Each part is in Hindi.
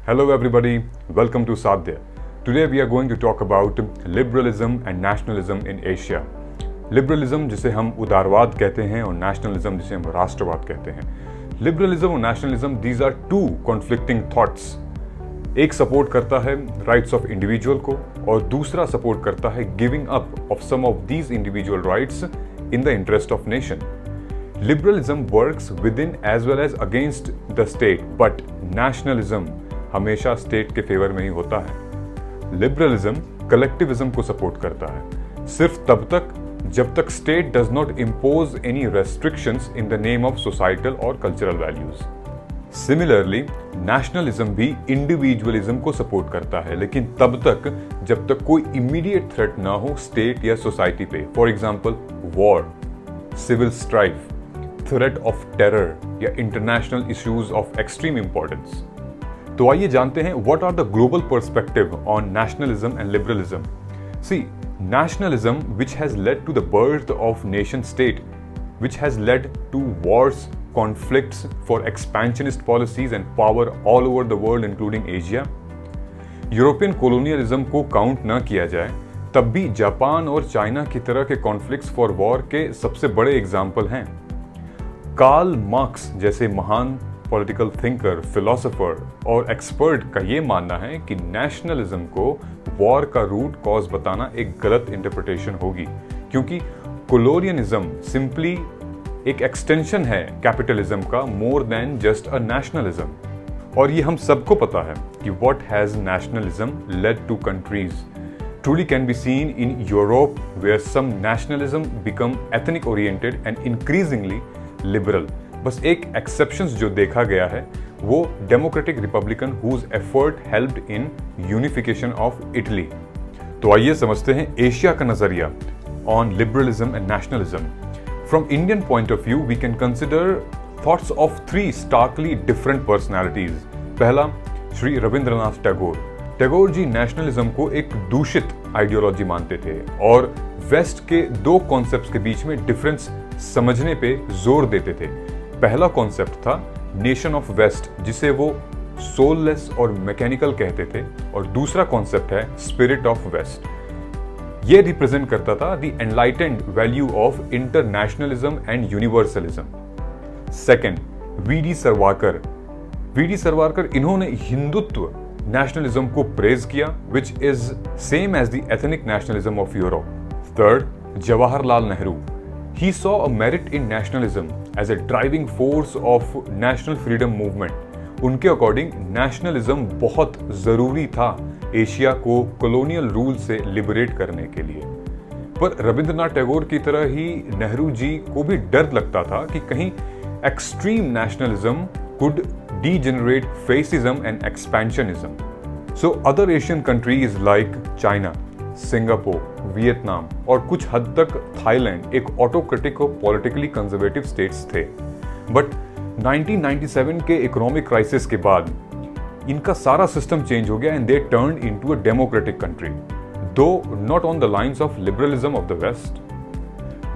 Hello everybody, welcome to Sadhya. Today we are going to talk about liberalism and nationalism in Asia. Liberalism जिसे हम उदारवाद कहते हैं और nationalism जिसे हम राष्ट्रवाद कहते हैं. Liberalism और nationalism, these are two conflicting thoughts. एक सपोर्ट करता है राइट्स ऑफ इंडिविजुअल को और दूसरा सपोर्ट करता है giving up of some of these individual rights in the interest of nation. Liberalism works within as well as against the state, but nationalism हमेशा स्टेट के फेवर में ही होता है. लिबरलिज्म कलेक्टिविज्म को सपोर्ट करता है सिर्फ तब तक जब तक state does not impose any restrictions in the name of societal और कल्चरल वैल्यूज. सिमिलरली नेशनलिज्म भी इंडिविजुअलिज्म को सपोर्ट करता है, लेकिन तब तक जब तक कोई इमीडिएट थ्रेट ना हो स्टेट या सोसाइटी पे. For example war, civil strife, threat of terror या international issues of extreme importance. तो आइए जानते हैं what are the global perspective on nationalism and liberalism. See, nationalism, which has led to the birth of nation state, which has led to wars, conflicts for expansionist policies and power all over the world including Asia. European colonialism को काउंट ना किया जाए तब भी जापान और चाइना की तरह के कॉन्फ्लिक्ट्स फॉर वॉर के सबसे बड़े एग्जाम्पल हैं. कार्ल मार्क्स जैसे महान पॉलिटिकल थिंकर, फिलोसोफर और एक्सपर्ट का ये मानना है कि नेशनलिज्म को वॉर का रूट कॉज बताना एक गलत इंटरप्रिटेशन होगी, क्योंकि कोलोनियलिज्म सिंपली एक एक्सटेंशन है कैपिटलिज्म का more than just a nationalism. और ये हम सबको पता है कि what has nationalism led to countries truly can be seen in Europe, where some nationalism become ethnic oriented and increasingly liberal. बस एक एक्सेप्शंस जो देखा गया है वो democratic republican whose effort helped in unification of Italy. तो आइए समझते हैं एशिया का नजरिया on liberalism and nationalism. From Indian point of view we can consider thoughts of three starkly different personalities. पहला, श्री रविंद्रनाथ टैगोर. टैगोर जी नेशनलिज्म को एक दूषित आइडियोलॉजी मानते थे और वेस्ट के दो कॉन्सेप्ट्स के बीच में डिफरेंस समझने पे जोर देते थे. पहला कॉन्सेप्ट था नेशन ऑफ वेस्ट, जिसे वो सोललेस और मैकेनिकल कहते थे, और दूसरा कॉन्सेप्ट है स्पिरिट ऑफ वेस्ट. ये रिप्रेजेंट करता था the enlightened value of internationalism and universalism. Second, VD Savarkar. VD Savarkar इन्होंने हिंदुत्व नेशनलिज्म को प्रेज किया, which is same as the ethnic nationalism of Europe. Third, Jawaharlal Nehru. He saw a merit in nationalism as a driving force of national freedom movement. उनके अकॉर्डिंग नेशनलिज्म बहुत जरूरी था एशिया को कॉलोनियल रूल से लिबरेट करने के लिए. पर रविंद्रनाथ टैगोर की तरह ही नेहरू जी को भी डर लगता था कि कहीं extreme nationalism could degenerate fascism and expansionism. So other Asian countries like China, Singapore, Vietnam और कुछ हद तक थाईलैंड एक ऑटोक्रेटिक और पॉलिटिकली कंजर्वेटिव स्टेट्स थे. बट 1997 के इकोनॉमिक क्राइसिस के बाद इनका सारा सिस्टम चेंज हो गया and they turned into a democratic country, though not on the lines of liberalism of the west.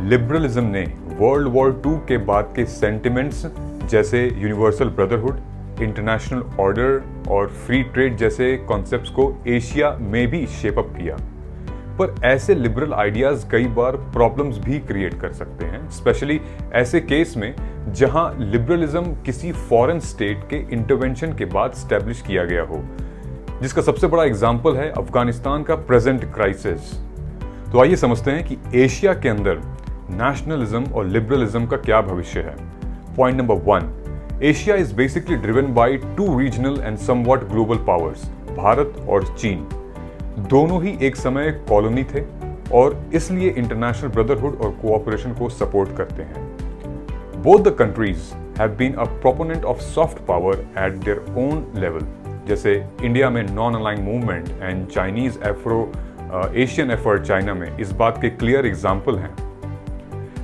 Liberalism ने वर्ल्ड वॉर II के बाद के सेंटिमेंट्स जैसे यूनिवर्सल ब्रदरहुड, इंटरनेशनल ऑर्डर और फ्री ट्रेड जैसे कॉन्सेप्ट्स को एशिया में भी शेप अप किया. पर ऐसे लिबरल आइडियाज कई बार प्रॉब्लम्स भी क्रिएट कर सकते हैं, स्पेशली ऐसे केस में जहां लिबरलिज्म किसी फॉरेन स्टेट के इंटरवेंशन के बाद स्टैब्लिश किया गया हो, जिसका सबसे बड़ा एग्जांपल है अफगानिस्तान का प्रेजेंट क्राइसिस. तो आइए समझते हैं कि एशिया के अंदर नेशनलिज्म और लिबरलिज्म का क्या भविष्य है. Point number 1, Asia is basically driven by two regional and somewhat global powers, Bharat और चीन. दोनों ही एक समय कॉलोनी थे और इसलिए इंटरनेशनल ब्रदरहुड और कोऑपरेशन को सपोर्ट करते हैं. Both the countries have been a proponent of soft power at their own level, जैसे इंडिया में non aligning movement and Chinese Afro Asian effort China में इस बात के क्लियर एग्जाम्पल हैं.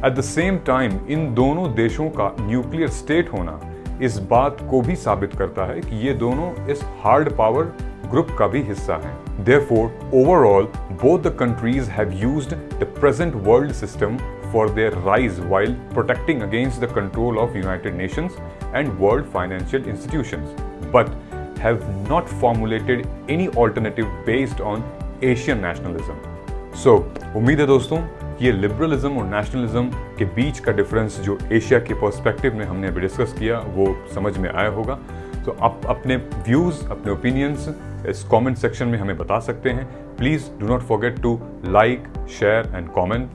एट द सेम टाइम इन दोनों देशों का न्यूक्लियर स्टेट होना इस बात को भी साबित करता है कि ये दोनों इस हार्ड पावर ग्रुप का भी हिस्सा हैं. Therefore, overall, both the countries have used the present world system for their rise while protecting against the control of United Nations and world financial institutions. But have not formulated any alternative based on Asian nationalism. So, उम्मीद है दोस्तों ये लिबरलिज्म और नेशनलिज्म के बीच का डिफरेंस जो एशिया के पर्सपेक्टिव में हमने अभी डिस्कस किया वो समझ में आया होगा। तो आप अपने व्यूज़, अपने ओपिनियंस इस कमेंट सेक्शन में हमें बता सकते हैं। Please do not forget to like, share and comment.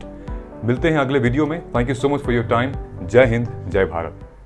मिलते हैं अगले वीडियो में। Thank you so much for your time. जय हिंद, जय भारत।